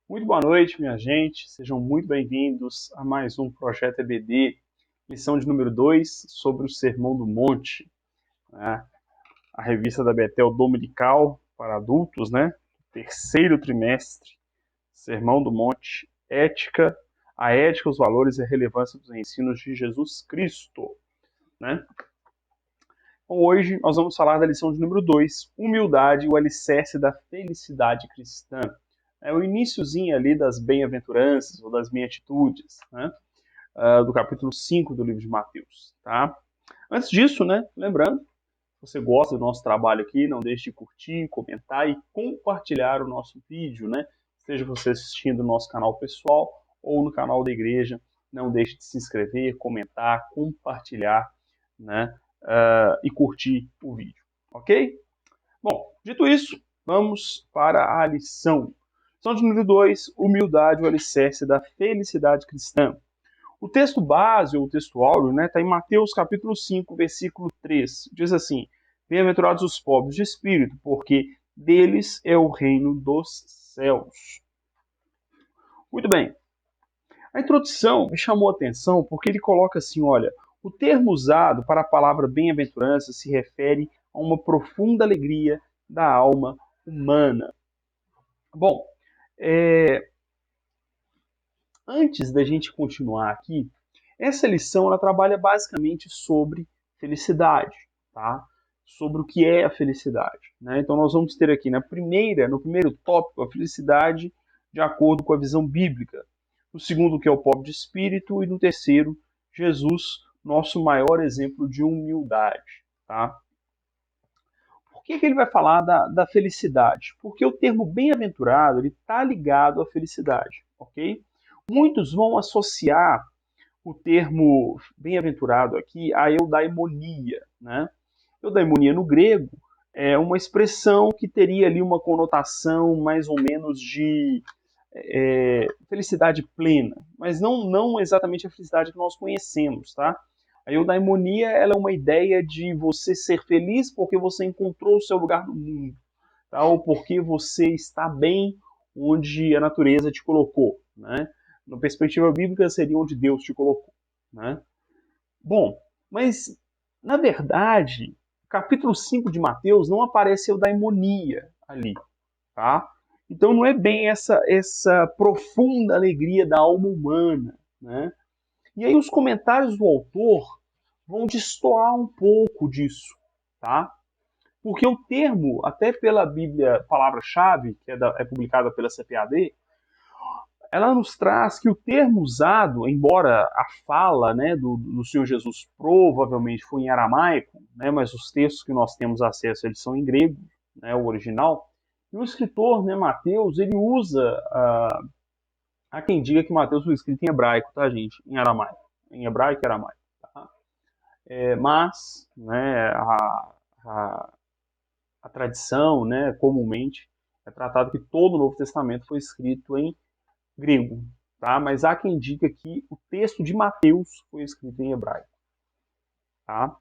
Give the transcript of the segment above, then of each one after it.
Muito boa noite, minha gente. Sejam muito bem-vindos a mais um Projeto EBD, lição de número 2 sobre o Sermão do Monte, né? A revista da Betel Dominical para adultos, né? Terceiro trimestre, Sermão do Monte, a ética, os valores e a relevância dos ensinos de Jesus Cristo, né? Então, hoje nós vamos falar da lição de número 2, humildade, o alicerce da felicidade cristã. É o iniciozinho ali das bem-aventuranças ou das beatitudes, né? Do capítulo 5 do livro de Mateus, tá? Antes disso, né, lembrando, se você gosta do nosso trabalho aqui, não deixe de curtir, comentar e compartilhar o nosso vídeo, né? Seja você assistindo no nosso canal pessoal ou no canal da igreja, não deixe de se inscrever, comentar, compartilhar, né? E curtir o vídeo, ok? Bom, dito isso, vamos para a lição. Lição de número 2, humildade, o alicerce da felicidade cristã. O texto base, ou o texto áureo, né, está em Mateus capítulo 5, versículo 3. Diz assim: Bem-aventurados os pobres de espírito, porque deles é o reino dos céus. Muito bem. A introdução me chamou a atenção porque ele coloca assim, olha, o termo usado para a palavra bem-aventurança se refere a uma profunda alegria da alma humana. Bom, antes da gente continuar aqui, essa lição ela trabalha basicamente sobre felicidade, tá? Sobre o que é a felicidade, né? Então nós vamos ter aqui no primeiro tópico, a felicidade de acordo com a visão bíblica. No segundo, que é o pobre de espírito, e no terceiro, Jesus, nosso maior exemplo de humildade, tá? Por que ele vai falar da felicidade? Porque o termo bem-aventurado está ligado à felicidade, ok? Muitos vão associar o termo bem-aventurado aqui a eudaimonia, né? Eudaimonia no grego é uma expressão que teria ali uma conotação mais ou menos de felicidade plena, mas não exatamente a felicidade que nós conhecemos, tá? A eudaimonia ela é uma ideia de você ser feliz porque você encontrou o seu lugar no mundo, tá? Ou porque você está bem onde a natureza te colocou, né? Na perspectiva bíblica seria onde Deus te colocou, né? Bom, mas na verdade, capítulo 5 de Mateus não aparece eudaimonia ali, tá? Então não é bem essa profunda alegria da alma humana, né? E aí os comentários do autor vão destoar um pouco disso, tá? Porque o termo, até pela Bíblia Palavra-Chave, que é publicada pela CPAD, ela nos traz que o termo usado, embora a fala, né, do Senhor Jesus provavelmente foi em aramaico, né, mas os textos que nós temos acesso eles são em grego, né, o original, e o escritor, né, Mateus, ele usa, há quem diga que Mateus foi escrito em hebraico, tá, gente? Em hebraico e aramaico. Tá? Mas, né, a, a tradição, né, comumente, é tratado que todo o Novo Testamento foi escrito em grego, tá? Mas há quem diga que o texto de Mateus foi escrito em hebraico, tá?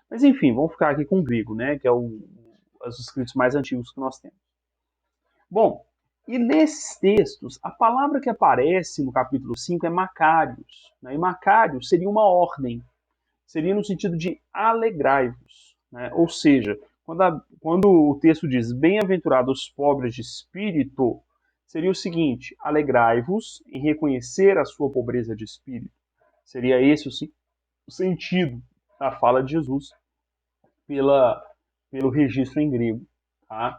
Mas enfim, vamos ficar aqui com o grego, né, que é os escritos mais antigos que nós temos. Bom, e nesses textos, a palavra que aparece no capítulo 5 é Macários, né? E Macários seria uma ordem, seria no sentido de alegrai-vos, né? Ou seja, quando o texto diz bem-aventurados os pobres de espírito, seria o seguinte: alegrai-vos em reconhecer a sua pobreza de espírito. Seria esse o sentido da fala de Jesus pelo registro em grego. Tá?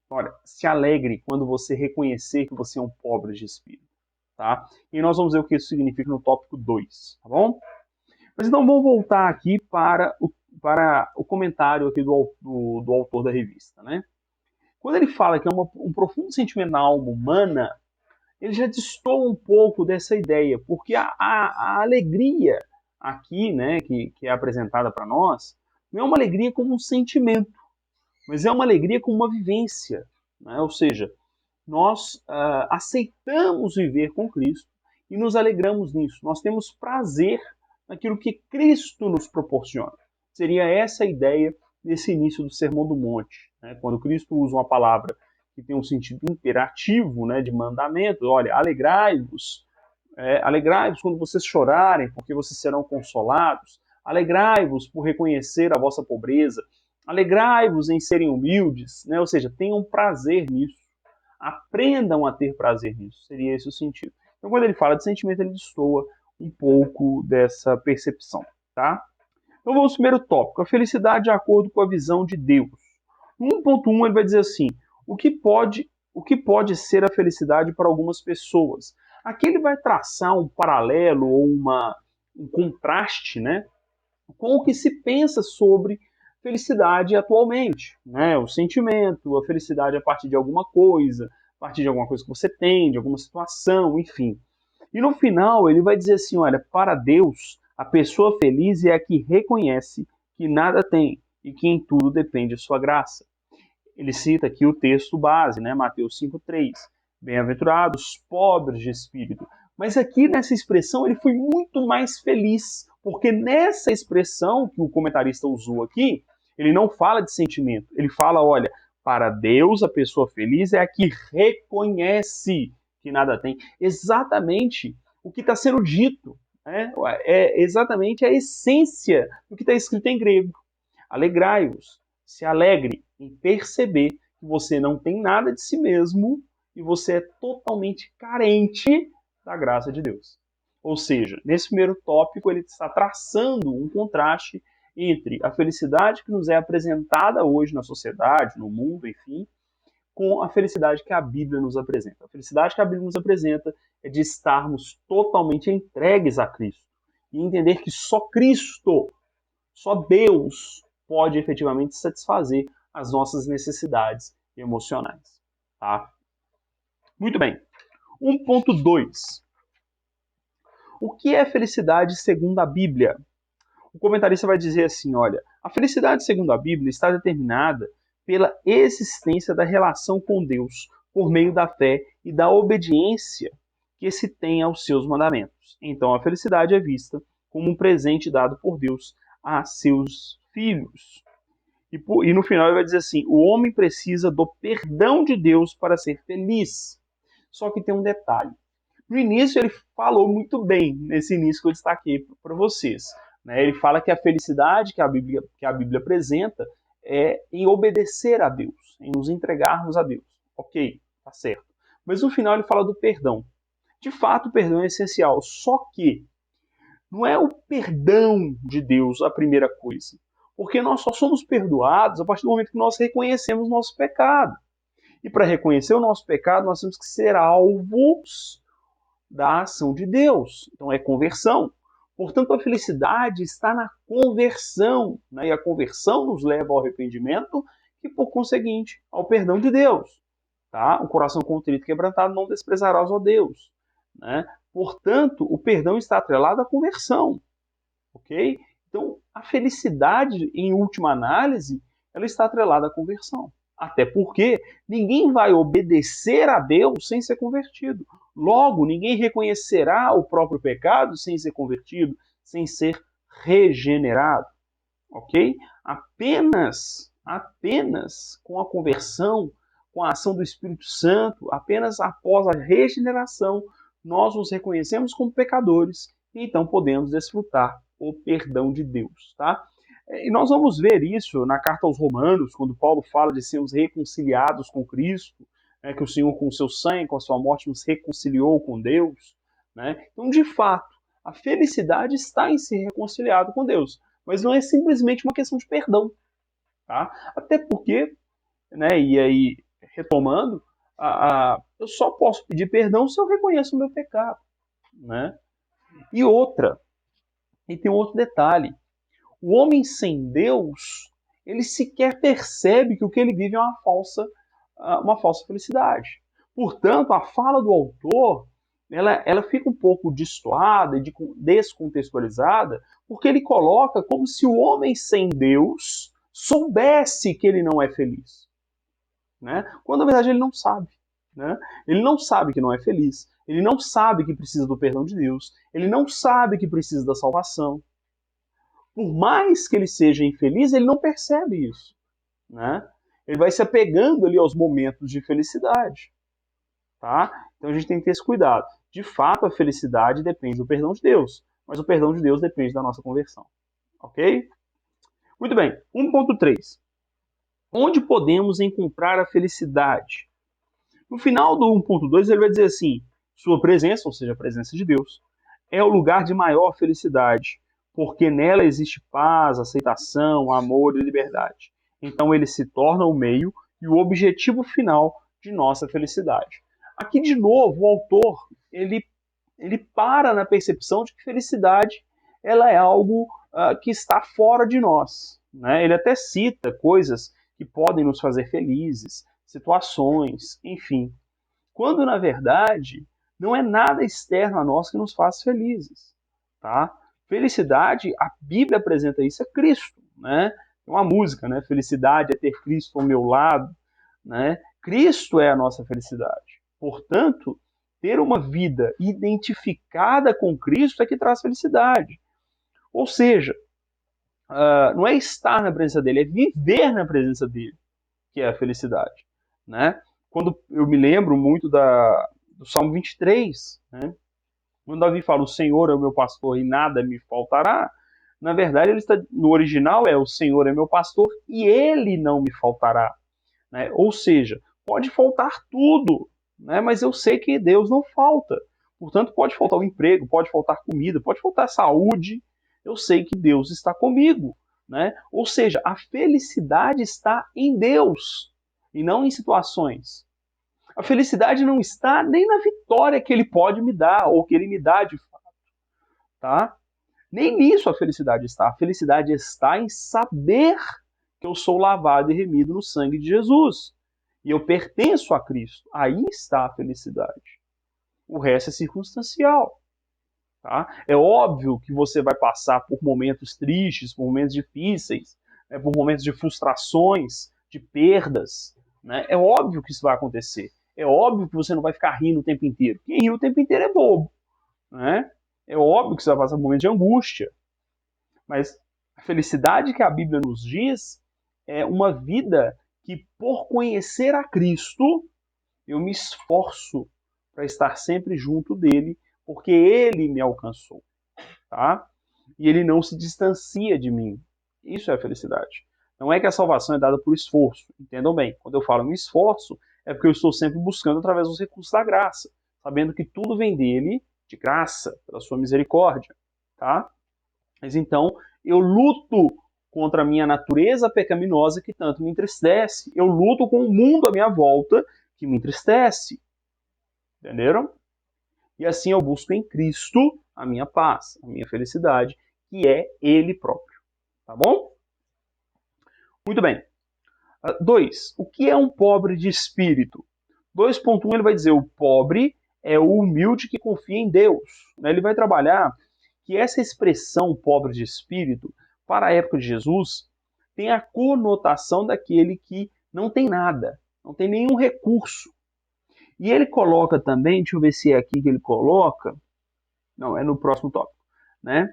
Olha, se alegre quando você reconhecer que você é um pobre de espírito. Tá? E nós vamos ver o que isso significa no tópico 2. Tá bom? Mas então vamos voltar aqui para o comentário aqui do autor da revista. Né? Quando ele fala que é um profundo sentimento na alma humana, ele já destoa um pouco dessa ideia, porque a alegria aqui, né, que é apresentada para nós, não é uma alegria como um sentimento, mas é uma alegria como uma vivência. Né? Ou seja, nós aceitamos viver com Cristo e nos alegramos nisso. Nós temos prazer naquilo que Cristo nos proporciona. Seria essa a ideia nesse início do Sermão do Monte, né? Quando Cristo usa uma palavra que tem um sentido imperativo, né, de mandamento. Olha, alegrai-vos, alegrai-vos quando vocês chorarem, porque vocês serão consolados. Alegrai-vos por reconhecer a vossa pobreza. Alegrai-vos em serem humildes, né? Ou seja, tenham prazer nisso. Aprendam a ter prazer nisso. Seria esse o sentido. Então, quando ele fala de sentimento, ele destoa um pouco dessa percepção, tá? Então, vamos ao primeiro tópico. A felicidade de acordo com a visão de Deus. No 1.1, ele vai dizer assim, o que pode ser a felicidade para algumas pessoas? Aqui ele vai traçar um paralelo ou um contraste, né, com o que se pensa sobre felicidade atualmente, né? O sentimento, a felicidade a partir de alguma coisa, a partir de alguma coisa que você tem, de alguma situação, enfim. E no final ele vai dizer assim, olha, para Deus, a pessoa feliz é a que reconhece que nada tem e que em tudo depende de sua graça. Ele cita aqui o texto base, né? Mateus 5,3. Bem-aventurados pobres de espírito. Mas aqui nessa expressão ele foi muito mais feliz, porque nessa expressão que o comentarista usou aqui, ele não fala de sentimento, ele fala, olha, para Deus a pessoa feliz é a que reconhece que nada tem. Exatamente o que está sendo dito, né? É exatamente a essência do que está escrito em grego. Alegrai-vos, se alegre em perceber que você não tem nada de si mesmo e você é totalmente carente da graça de Deus. Ou seja, nesse primeiro tópico ele está traçando um contraste entre a felicidade que nos é apresentada hoje na sociedade, no mundo, enfim, com a felicidade que a Bíblia nos apresenta. A felicidade que a Bíblia nos apresenta é de estarmos totalmente entregues a Cristo e entender que só Cristo, só Deus pode efetivamente satisfazer as nossas necessidades emocionais. Tá? Muito bem. 1.2. O que é felicidade segundo a Bíblia? O comentarista vai dizer assim, olha, a felicidade segundo a Bíblia está determinada pela existência da relação com Deus por meio da fé e da obediência que se tem aos seus mandamentos. Então a felicidade é vista como um presente dado por Deus a seus filhos. E no final ele vai dizer assim, o homem precisa do perdão de Deus para ser feliz. Só que tem um detalhe. No início ele falou muito bem, nesse início que eu destaquei para vocês. Né? Ele fala que a felicidade que a Bíblia apresenta é em obedecer a Deus, em nos entregarmos a Deus. Ok, tá certo. Mas no final ele fala do perdão. De fato, o perdão é essencial, só que não é o perdão de Deus a primeira coisa. Porque nós só somos perdoados a partir do momento que nós reconhecemos o nosso pecado. E para reconhecer o nosso pecado, nós temos que ser alvos da ação de Deus. Então é conversão. Portanto, a felicidade está na conversão. Né? E a conversão nos leva ao arrependimento e, por conseguinte, ao perdão de Deus. Tá? O coração contrito e quebrantado não desprezarás, ó Deus. Né? Portanto, o perdão está atrelado à conversão. Ok? Então, a felicidade, em última análise, ela está atrelada à conversão. Até porque ninguém vai obedecer a Deus sem ser convertido. Logo, ninguém reconhecerá o próprio pecado sem ser convertido, sem ser regenerado. Ok? Apenas com a conversão, com a ação do Espírito Santo, apenas após a regeneração, nós nos reconhecemos como pecadores e então podemos desfrutar o perdão de Deus. Tá? E nós vamos ver isso na carta aos Romanos, quando Paulo fala de sermos reconciliados com Cristo, né, que o Senhor com o seu sangue, com a sua morte, nos reconciliou com Deus. Né? Então, de fato, a felicidade está em ser reconciliado com Deus, mas não é simplesmente uma questão de perdão. Tá? Até porque, né, e aí, retomando, eu só posso pedir perdão se eu reconheço o meu pecado. Né? E tem um outro detalhe. O homem sem Deus, ele sequer percebe que o que ele vive é uma falsa felicidade. Portanto, a fala do autor, ela fica um pouco destoada e descontextualizada, porque ele coloca como se o homem sem Deus soubesse que ele não é feliz. Né? Quando, na verdade, ele não sabe. Né? Ele não sabe que não é feliz. Ele não sabe que precisa do perdão de Deus. Ele não sabe que precisa da salvação. Por mais que ele seja infeliz, ele não percebe isso. Né? Ele vai se apegando ali aos momentos de felicidade, tá? Então a gente tem que ter esse cuidado. De fato, a felicidade depende do perdão de Deus, mas o perdão de Deus depende da nossa conversão, ok? Muito bem, 1.3. Onde podemos encontrar a felicidade? No final do 1.2 ele vai dizer assim, sua presença, ou seja, a presença de Deus, é o lugar de maior felicidade, porque nela existe paz, aceitação, amor e liberdade. Então ele se torna o meio e o objetivo final de nossa felicidade. Aqui, de novo, o autor ele para na percepção de que felicidade ela é algo que está fora de nós. Né? Ele até cita coisas que podem nos fazer felizes, situações, enfim. Quando, na verdade, não é nada externo a nós que nos faz felizes. Tá? Felicidade, a Bíblia apresenta isso, é Cristo. Né? É uma música, né? Felicidade é ter Cristo ao meu lado. Né? Cristo é a nossa felicidade. Portanto, ter uma vida identificada com Cristo é que traz felicidade. Ou seja, não é estar na presença dele, é viver na presença dele, que é a felicidade. Né? Quando eu me lembro muito do Salmo 23, né? Quando Davi fala, o Senhor é o meu pastor e nada me faltará, na verdade, ele está, no original o Senhor é meu pastor e ele não me faltará. Né? Ou seja, pode faltar tudo, né? Mas eu sei que Deus não falta. Portanto, pode faltar o emprego, pode faltar comida, pode faltar saúde. Eu sei que Deus está comigo. Né? Ou seja, a felicidade está em Deus e não em situações. A felicidade não está nem na vitória que ele pode me dar ou que ele me dá de fato. Tá? Nem nisso a felicidade está. A felicidade está em saber que eu sou lavado e remido no sangue de Jesus. E eu pertenço a Cristo. Aí está a felicidade. O resto é circunstancial. Tá? É óbvio que você vai passar por momentos tristes, por momentos difíceis, né, por momentos de frustrações, de perdas. Né? É óbvio que isso vai acontecer. É óbvio que você não vai ficar rindo o tempo inteiro. Quem ri o tempo inteiro é bobo. Né? É óbvio que você vai passar por momentos de angústia. Mas a felicidade que a Bíblia nos diz é uma vida que, por conhecer a Cristo, eu me esforço para estar sempre junto dele, porque ele me alcançou. Tá? E ele não se distancia de mim. Isso é a felicidade. Não é que a salvação é dada por esforço. Entendam bem, quando eu falo me esforço, é porque eu estou sempre buscando através dos recursos da graça, sabendo que tudo vem dele, de graça, pela sua misericórdia. Tá? Mas então, eu luto contra a minha natureza pecaminosa que tanto me entristece. Eu luto com o mundo à minha volta que me entristece. Entenderam? E assim eu busco em Cristo a minha paz, a minha felicidade, que é Ele próprio. Tá bom? Muito bem. 2. O que é um pobre de espírito? 2.1 ele vai dizer, o pobre é o humilde que confia em Deus. Ele vai trabalhar que essa expressão pobre de espírito, para a época de Jesus, tem a conotação daquele que não tem nada, não tem nenhum recurso. E ele coloca também, deixa eu ver se é aqui que ele coloca, não, é no próximo tópico, né?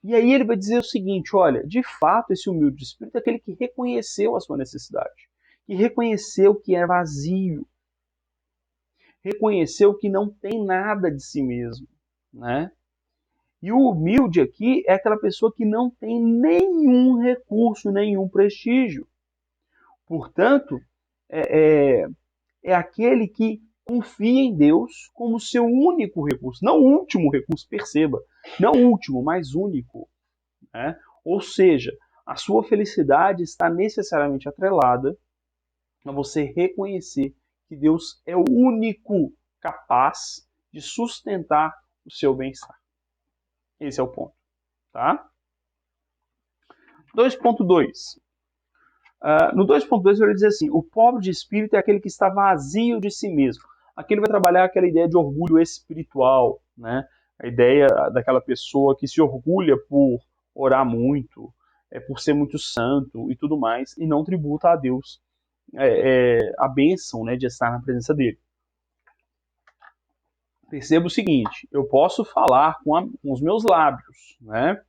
E aí ele vai dizer o seguinte, olha, de fato esse humilde de espírito é aquele que reconheceu a sua necessidade, que reconheceu que é vazio, reconheceu que não tem nada de si mesmo, né? E o humilde aqui é aquela pessoa que não tem nenhum recurso, nenhum prestígio. Portanto, é aquele que confia em Deus como seu único recurso. Não o último recurso, perceba. Não o último, mas único. Né? Ou seja, a sua felicidade está necessariamente atrelada a você reconhecer que Deus é o único capaz de sustentar o seu bem-estar. Esse é o ponto. Tá? 2.2. No 2.2 ele diz assim, o pobre de espírito é aquele que está vazio de si mesmo. Aqui ele vai trabalhar aquela ideia de orgulho espiritual, né? A ideia daquela pessoa que se orgulha por orar muito, por ser muito santo e tudo mais, e não tributa a Deus a bênção, né, de estar na presença dele. Perceba o seguinte, eu posso falar com os meus lábios, né?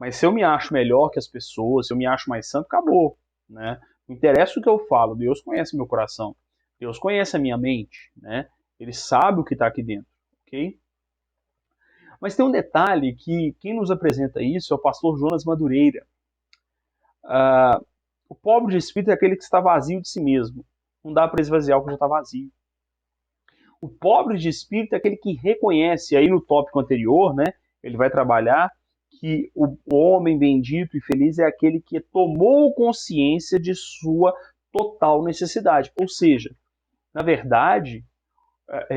Mas se eu me acho melhor que as pessoas, se eu me acho mais santo, acabou, né? Não interessa o que eu falo, Deus conhece meu coração, Deus conhece a minha mente, né? Ele sabe o que está aqui dentro, ok? Mas tem um detalhe que quem nos apresenta isso é o pastor Jonas Madureira. O pobre de espírito é aquele que está vazio de si mesmo. Não dá para esvaziar o que já está vazio. O pobre de espírito é aquele que reconhece, aí no tópico anterior, né, ele vai trabalhar que o homem bendito e feliz é aquele que tomou consciência de sua total necessidade. Ou seja, na verdade,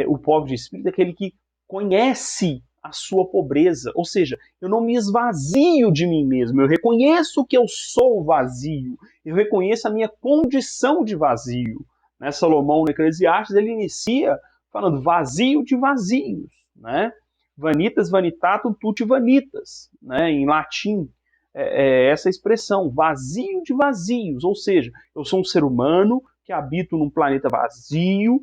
o pobre de espírito é aquele que conhece a sua pobreza. Ou seja, eu não me esvazio de mim mesmo, eu reconheço que eu sou vazio, eu reconheço a minha condição de vazio. Né? Salomão, no Eclesiastes, ele inicia falando vazio de vazios, né? Vanitas vanitatum tutti vanitas, né? Em latim, essa expressão, vazio de vazios, ou seja, eu sou um ser humano que habito num planeta vazio,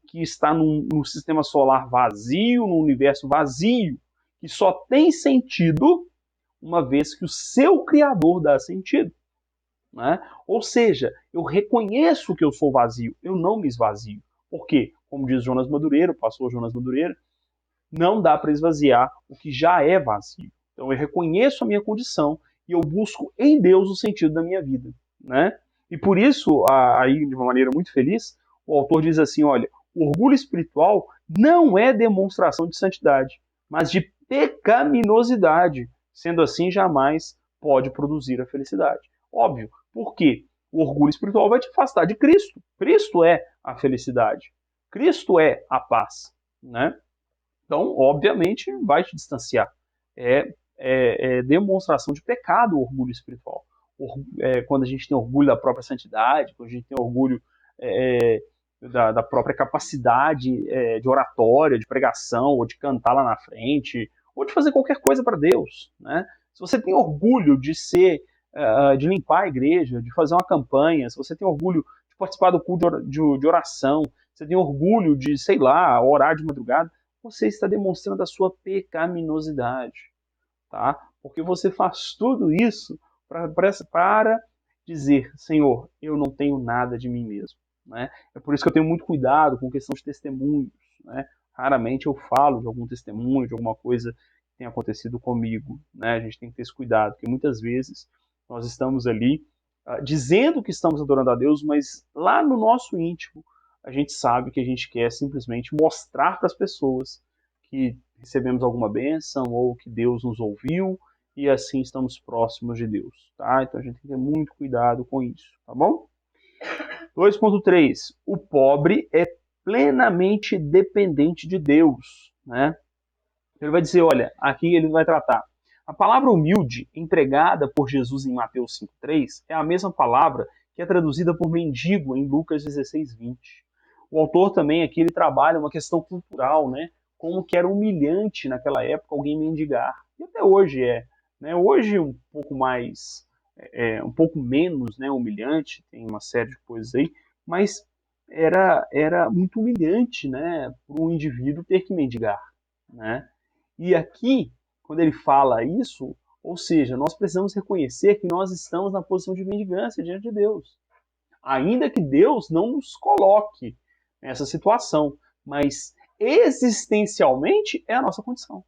que está num sistema solar vazio, num universo vazio, que só tem sentido uma vez que o seu Criador dá sentido. Né? Ou seja, eu reconheço que eu sou vazio, eu não me esvazio. Por quê? Como diz Jonas Madureira, o pastor Jonas Madureira, não dá para esvaziar o que já é vazio. Então eu reconheço a minha condição e eu busco em Deus o sentido da minha vida. Né? E por isso, aí de uma maneira muito feliz, o autor diz assim, olha, o orgulho espiritual não é demonstração de santidade, mas de pecaminosidade. Sendo assim, jamais pode produzir a felicidade. Óbvio, por quê? O orgulho espiritual vai te afastar de Cristo. Cristo é a felicidade. Cristo é a paz. Né? Então, obviamente, vai te distanciar. É demonstração de pecado o orgulho espiritual. Quando a gente tem orgulho da própria santidade, quando a gente tem orgulho da própria capacidade de oratória, de pregação, ou de cantar lá na frente, ou de fazer qualquer coisa para Deus. Né? Se você tem orgulho de de limpar a igreja, de fazer uma campanha, se você tem orgulho de participar do culto de oração, você tem orgulho de, sei lá, orar de madrugada, você está demonstrando a sua pecaminosidade, tá? Porque você faz tudo isso para dizer, Senhor, eu não tenho nada de mim mesmo, né? É por isso que eu tenho muito cuidado com questão de testemunhos, né? Raramente eu falo de algum testemunho, de alguma coisa que tenha acontecido comigo, né? A gente tem que ter esse cuidado, porque muitas vezes nós estamos ali dizendo que estamos adorando a Deus, mas lá no nosso íntimo a gente sabe que a gente quer simplesmente mostrar para as pessoas que recebemos alguma bênção ou que Deus nos ouviu e assim estamos próximos de Deus, tá? Então a gente tem que ter muito cuidado com isso, tá bom? 2.3. O pobre é plenamente dependente de Deus, né? Ele vai dizer, olha, aqui ele vai tratar. A palavra humilde, empregada por Jesus em Mateus 5.3, é a mesma palavra que é traduzida por mendigo em Lucas 16.20. O autor também aqui ele trabalha uma questão cultural, né? Como que era humilhante naquela época alguém mendigar. E até hoje é. Né? Hoje um pouco mais, um pouco menos, né, humilhante, tem uma série de coisas aí, mas era muito humilhante, né, para um indivíduo ter que mendigar. Né? E aqui, quando ele fala isso, ou seja, nós precisamos reconhecer que nós estamos na posição de mendigância diante de Deus. Ainda que Deus não nos coloque nessa situação, mas existencialmente é a nossa condição.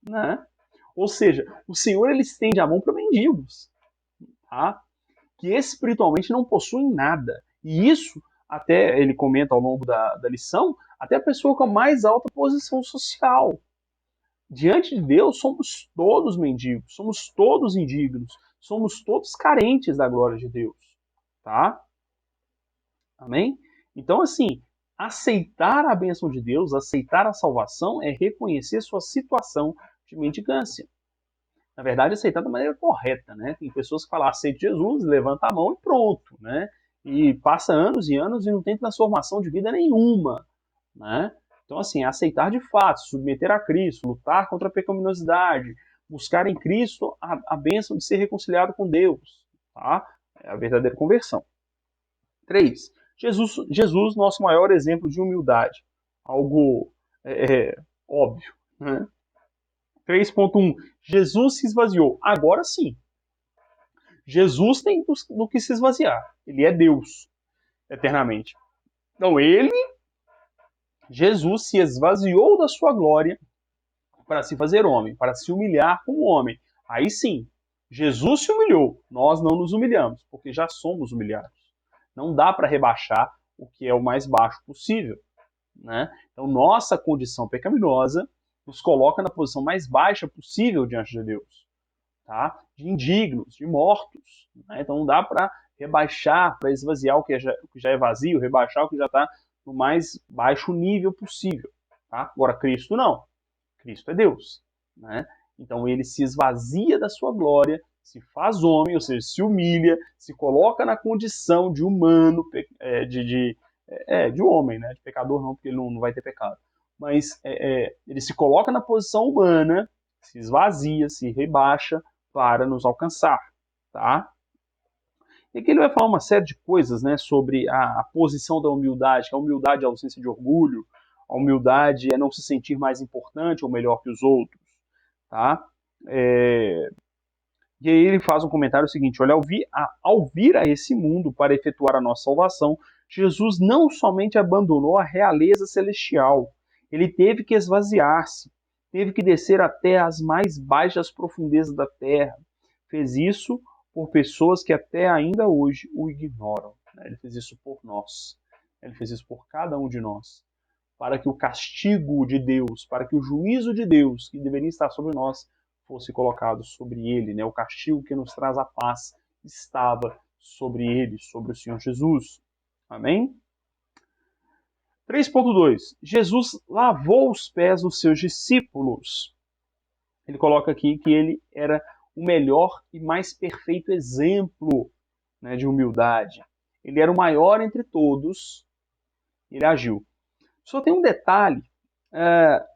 Né? Ou seja, o Senhor ele estende a mão para mendigos, tá? Que espiritualmente não possuem nada. E isso, até ele comenta ao longo da lição, até a pessoa com a mais alta posição social. Diante de Deus, somos todos mendigos, somos todos indignos, somos todos carentes da glória de Deus. Tá? Amém? Então, assim, aceitar a bênção de Deus, aceitar a salvação, é reconhecer sua situação de mendicância. Na verdade, aceitar da maneira correta, né? Tem pessoas que falam, aceite Jesus, levanta a mão e pronto, né? E passa anos e anos e não tem transformação de vida nenhuma, né? Então, assim, aceitar de fato, submeter a Cristo, lutar contra a pecaminosidade, buscar em Cristo a bênção de ser reconciliado com Deus, tá? É a verdadeira conversão. 3. Jesus, nosso maior exemplo de humildade. Algo óbvio, né? 3.1. Jesus se esvaziou. Agora sim. Jesus tem do que se esvaziar. Ele é Deus, eternamente. Então Jesus se esvaziou da sua glória para se fazer homem, para se humilhar como homem. Aí sim, Jesus se humilhou, nós não nos humilhamos, porque já somos humilhados. Não dá para rebaixar o que é o mais baixo possível, né? Então, nossa condição pecaminosa nos coloca na posição mais baixa possível diante de Deus, tá? De indignos, de mortos, né? Então, não dá para rebaixar, para esvaziar o que já é vazio, rebaixar o que já está no mais baixo nível possível, tá? Agora, Cristo não. Cristo é Deus, né? Então ele se esvazia da sua glória, se faz homem, ou seja, se humilha, se coloca na condição de humano, de homem, né? De pecador não, porque ele não vai ter pecado. Mas ele se coloca na posição humana, se esvazia, se rebaixa para nos alcançar, tá? E aqui ele vai falar uma série de coisas, né, sobre a posição da humildade, que a humildade é a ausência de orgulho, a humildade é não se sentir mais importante ou melhor que os outros, tá? E aí ele faz um comentário seguinte, olha, ao vir a esse mundo para efetuar a nossa salvação, Jesus não somente abandonou a realeza celestial, ele teve que esvaziar-se, teve que descer até as mais baixas profundezas da terra. Fez isso por pessoas que até ainda hoje o ignoram. Ele fez isso por nós. Ele fez isso por cada um de nós. Para que o castigo de Deus, para que o juízo de Deus, que deveria estar sobre nós, fosse colocado sobre ele. Né? O castigo que nos traz a paz estava sobre ele, sobre o Senhor Jesus. Amém? 3.2. Jesus lavou os pés dos seus discípulos. Ele coloca aqui que ele era o melhor e mais perfeito exemplo, né, de humildade. Ele era o maior entre todos, ele agiu. Só tem um detalhe,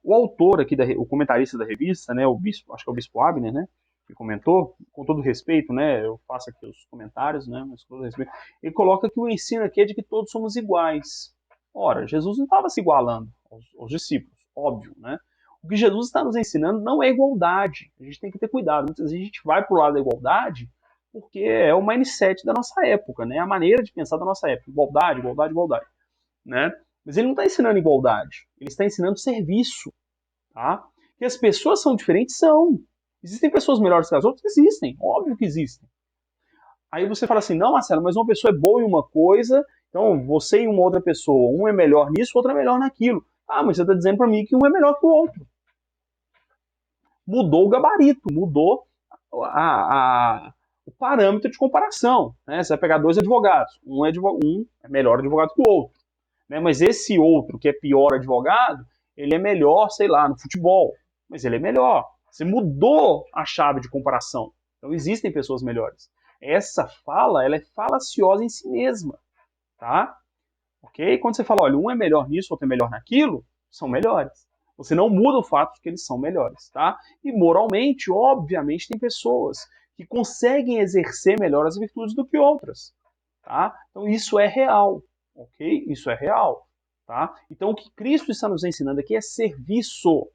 o autor aqui, o comentarista da revista, né, o bispo, acho que é o Bispo Abner, né, que comentou, com todo respeito, né, eu faço aqui os comentários, né, mas com todo respeito, ele coloca que o ensino aqui é de que todos somos iguais. Ora, Jesus não estava se igualando aos discípulos, óbvio, né? O que Jesus está nos ensinando não é igualdade. A gente tem que ter cuidado. Muitas vezes a gente vai para o lado da igualdade porque é o mindset da nossa época, né? A maneira de pensar da nossa época. Igualdade, igualdade, igualdade. Né? Mas ele não está ensinando igualdade. Ele está ensinando serviço. Tá? Que as pessoas são diferentes? São. Existem pessoas melhores que as outras? Existem. Óbvio que existem. Aí você fala assim, não, Marcelo, mas uma pessoa é boa em uma coisa, então você e uma outra pessoa, um é melhor nisso, o outro é melhor naquilo. Ah, mas você está dizendo para mim que um é melhor que o outro. Mudou o gabarito, mudou o parâmetro de comparação. Né? Você vai pegar dois advogados, um é melhor advogado que o outro. Né? Mas esse outro, que é pior advogado, ele é melhor, sei lá, no futebol. Mas ele é melhor. Você mudou a chave de comparação. Então existem pessoas melhores. Essa fala, ela é falaciosa em si mesma. Tá? Ok? Quando você fala, olha, um é melhor nisso, outro é melhor naquilo, são melhores. Você não muda o fato de que eles são melhores, tá? E moralmente, obviamente, tem pessoas que conseguem exercer melhor as virtudes do que outras, tá? Então isso é real, ok? Isso é real, tá? Então o que Cristo está nos ensinando aqui é serviço.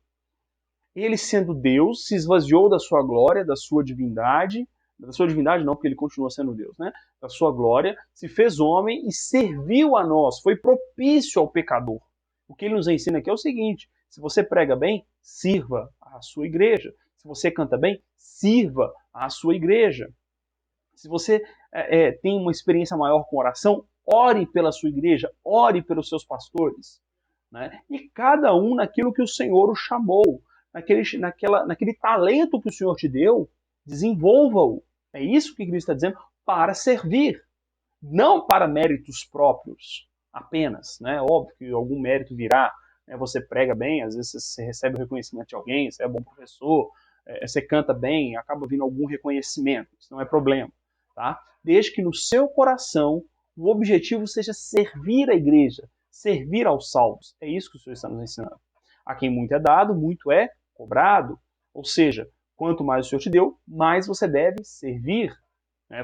Ele, sendo Deus, se esvaziou da sua glória, da sua divindade não, porque ele continua sendo Deus, né? Da sua glória, se fez homem e serviu a nós, foi propício ao pecador. O que ele nos ensina aqui é o seguinte, se você prega bem, sirva a sua igreja. Se você canta bem, sirva a sua igreja. Se você tem uma experiência maior com oração, ore pela sua igreja, ore pelos seus pastores. Né? E cada um naquilo que o Senhor o chamou, naquele talento que o Senhor te deu, desenvolva-o. É isso que Cristo está dizendo, para servir, não para méritos próprios apenas. Né? Óbvio que algum mérito virá, né? Você prega bem, às vezes você recebe o reconhecimento de alguém, você é bom professor, você canta bem, acaba vindo algum reconhecimento, isso não é problema. Tá? Desde que no seu coração o objetivo seja servir a igreja, servir aos salvos. É isso que o Senhor está nos ensinando. A quem muito é dado, muito é cobrado. Ou seja, quanto mais o Senhor te deu, mais você deve servir.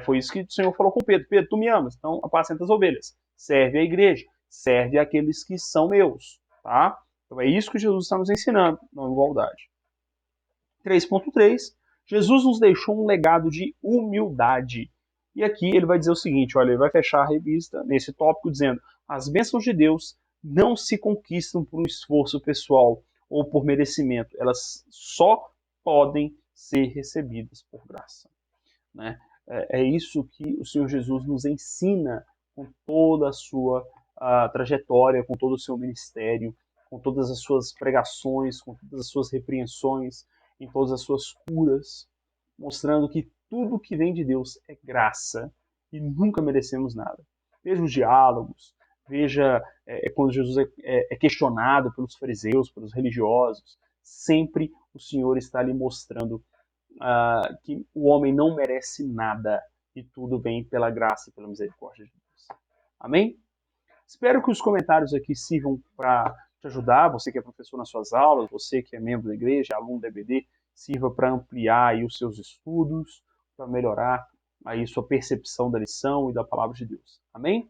Foi isso que o Senhor falou com Pedro. Pedro, tu me amas, então apacenta as ovelhas. Serve a igreja, serve aqueles que são meus. Tá? Então é isso que Jesus está nos ensinando, não igualdade. 3.3, Jesus nos deixou um legado de humildade. E aqui ele vai dizer o seguinte, olha, ele vai fechar a revista nesse tópico dizendo: as bênçãos de Deus não se conquistam por um esforço pessoal ou por merecimento, elas só podem ser recebidas por graça. Né? É isso que o Senhor Jesus nos ensina com toda a sua trajetória, com todo o seu ministério, com todas as suas pregações, com todas as suas repreensões, em todas as suas curas, mostrando que tudo que vem de Deus é graça e nunca merecemos nada. Veja os diálogos, veja quando Jesus é questionado pelos fariseus, pelos religiosos, sempre o Senhor está ali mostrando que o homem não merece nada e tudo vem pela graça e pela misericórdia de Deus. Amém? Espero que os comentários aqui sirvam para te ajudar, você que é professor nas suas aulas, você que é membro da igreja, aluno da EBD, sirva para ampliar aí os seus estudos, para melhorar aí sua percepção da lição e da palavra de Deus. Amém?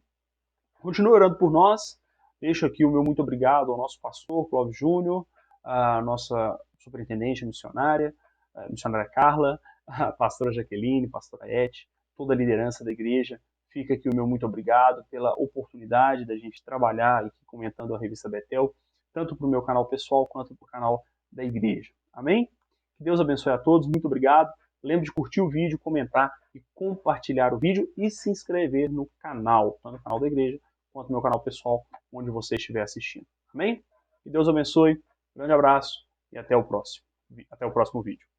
Continue orando por nós. Deixo aqui o meu muito obrigado ao nosso pastor, Clóvis Júnior, à nossa superintendente missionária, a missionária Carla, a pastora Jaqueline, a pastora Ete, toda a liderança da igreja. Fica aqui o meu muito obrigado pela oportunidade da gente trabalhar aqui comentando a revista Betel, tanto para o meu canal pessoal quanto para o canal da igreja. Amém? Que Deus abençoe a todos. Muito obrigado. Lembre de curtir o vídeo, comentar e compartilhar o vídeo e se inscrever no canal, tanto no canal da igreja quanto no meu canal pessoal, onde você estiver assistindo. Amém? Que Deus abençoe. Grande abraço e até o próximo vídeo.